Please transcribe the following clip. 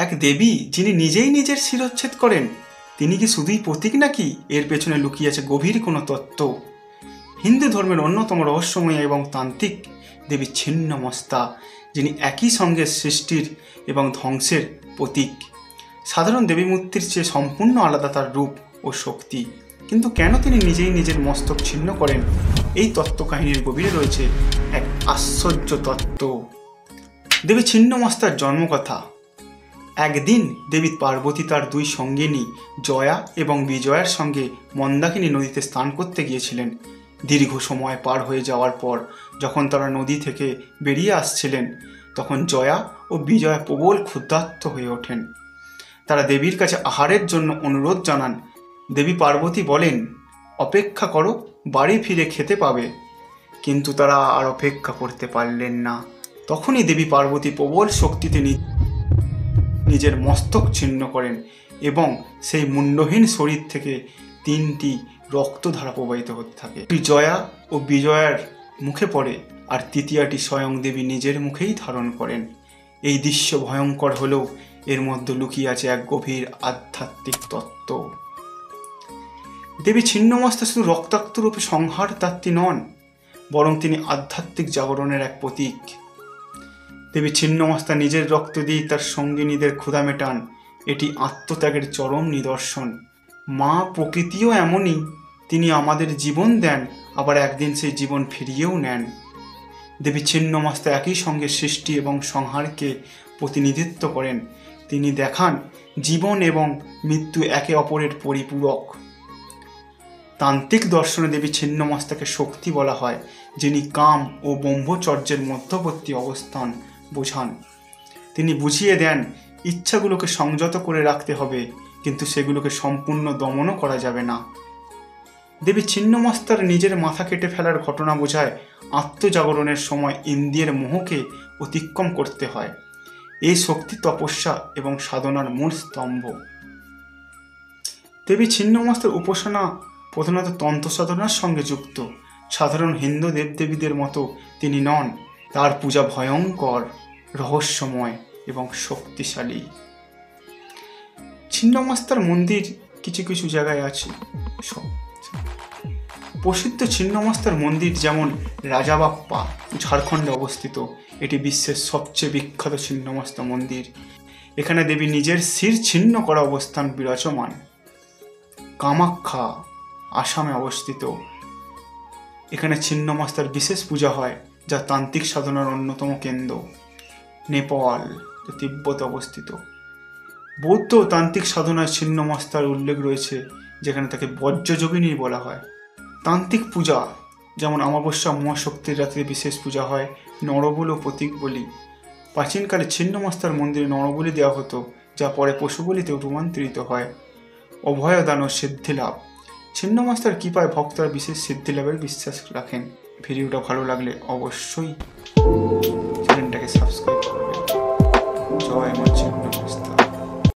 এক দেবী যিনি নিজেই নিজের শিরচ্ছেদ করেন, তিনি কি শুধুই প্রতীক নাকি এর পেছনে লুকিয়ে আছে গভীর কোনো তত্ত্ব? হিন্দু ধর্মের অন্যতম রহস্যময় এবং তান্ত্রিক দেবী ছিন্নমস্তা, যিনি একই সঙ্গে সৃষ্টির এবং ধ্বংসের প্রতীক। সাধারণ দেবী মূর্তির চেয়ে সম্পূর্ণ আলাদা তার রূপ ও শক্তি। কিন্তু কেন তিনি নিজেই নিজের মস্তক ছিন্ন করেন? এই তত্ত্ব কাহিনীর গভীরে রয়েছে এক আশ্চর্য তত্ত্ব। দেবী ছিন্নমস্তার জন্মকথা। একদিন দেবী পার্বতী তার দুই সঙ্গিনী জয়া এবং বিজয়ার সঙ্গে মন্দাকিনী নদীতে স্নান করতে গিয়েছিলেন। দীর্ঘ সময় পার হয়ে যাওয়ার পর যখন তারা নদী থেকে বেরিয়ে আসছিলেন, তখন জয়া ও বিজয়া প্রবল ক্ষুধার্ত হয়ে ওঠেন। তারা দেবীর কাছে আহারের জন্য অনুরোধ জানান। দেবী পার্বতী বলেন, অপেক্ষা করো, বাড়ি ফিরে খেতে পাবে। কিন্তু তারা আর অপেক্ষা করতে পারলেন না। তখনই দেবী পার্বতী প্রবল শক্তিতে নিজের মস্তক ছিন্ন করেন এবং সেই মুন্ডহীন শরীর থেকে 3টি রক্তধারা প্রবাহিত হতে থাকে। জয়া ও বিজয়ার মুখে পড়ে, আর তৃতীয়টি স্বয়ং দেবী নিজের মুখেই ধারণ করেন। এই দৃশ্য ভয়ঙ্কর হলেও এর মধ্যে লুকিয়ে আছে এক গভীর আধ্যাত্মিক তত্ত্ব। দেবী ছিন্নমস্তা শুধু রক্তাক্ত রূপে সংহারদাত্রী নন, বরং তিনি আধ্যাত্মিক জাগরণের এক প্রতীক। দেবী ছিন্নমস্তা নিজের রক্ত দিয়ে তার সঙ্গিনীদের ক্ষুধা মেটান। এটি আত্মত্যাগের চরম নিদর্শন। মা প্রকৃতিও এমনই, তিনি আমাদের জীবন দেন, আবার একদিন সেই জীবন ফিরিয়েও নেন। দেবী ছিন্নমস্তা একই সঙ্গে সৃষ্টি এবং সংহারকে প্রতিনিধিত্ব করেন। তিনি দেখান জীবন এবং মৃত্যু একে অপরের পরিপূরক। তান্ত্রিক দর্শনে দেবী ছিন্নমস্তাকে শক্তি বলা হয়, যিনি কাম ও ব্রহ্মচর্যের মধ্যবর্তী অবস্থান বোঝান। তিনি বুঝিয়ে দেন ইচ্ছাগুলোকে সংযত করে রাখতে হবে, কিন্তু সেগুলোকে সম্পূর্ণ দমনও করা যাবে না। দেবী ছিন্নমস্তার নিজের মাথা কেটে ফেলার ঘটনা বোঝায় আত্মজাগরণের সময় ইন্দ্রিয়ের মোহকে অতিক্রম করতে হয়। এই শক্তি তপস্যা এবং সাধনার মূল স্তম্ভ। দেবী ছিন্নমস্তার উপাসনা প্রধানত তন্ত্র সাধনার সঙ্গে যুক্ত। সাধারণ হিন্দু দেবদেবীদের মতো তিনি নন। তার পূজা ভয়ঙ্কর, রহস্যময় এবং শক্তিশালী। ছিন্নমস্তার মন্দির কিছু কিছু জায়গায় আছে। প্রসিদ্ধ ছিন্নমস্তার মন্দির যেমন রাজাবাপ্পা, ঝাড়খণ্ডে অবস্থিত। এটি বিশ্বের সবচেয়ে বিখ্যাত ছিন্নমস্তা মন্দির। এখানে দেবী নিজের শির ছিন্ন করা অবস্থান বিরাজমান। কামাখ্যা, আসামে অবস্থিত। এখানে ছিন্নমস্তার বিশেষ পূজা হয়, যা তান্ত্রিক সাধনার অন্যতম কেন্দ্র। নেপাল, তিব্বতে অবস্থিত। বৌদ্ধ তান্ত্রিক সাধনায় ছিন্নমস্তার উল্লেখ রয়েছে, যেখানে তাকে বজ্রযোগিনী বলা হয়। তান্ত্রিক পূজা যেমন অমাবস্যা মহাশক্তির রাত্রে বিশেষ পূজা হয়, নরবলি ও প্রতীক বলি। প্রাচীনকালে ছিন্নমস্তার মন্দিরে নরবলি দেওয়া হতো, যা পরে পশুবলিতে রূপান্তরিত হয়। অভয়দান ও সিদ্ধিলাভ। ছিন্নমস্তার কৃপায় ভক্তরা বিশেষ সিদ্ধিলাভের বিশ্বাস রাখেন। ভিডিওটা ভালো লাগলে অবশ্যই চ্যানেলটাকে সাবস্ক্রাইব করবেন। জয় মা ছিন্নমস্তা।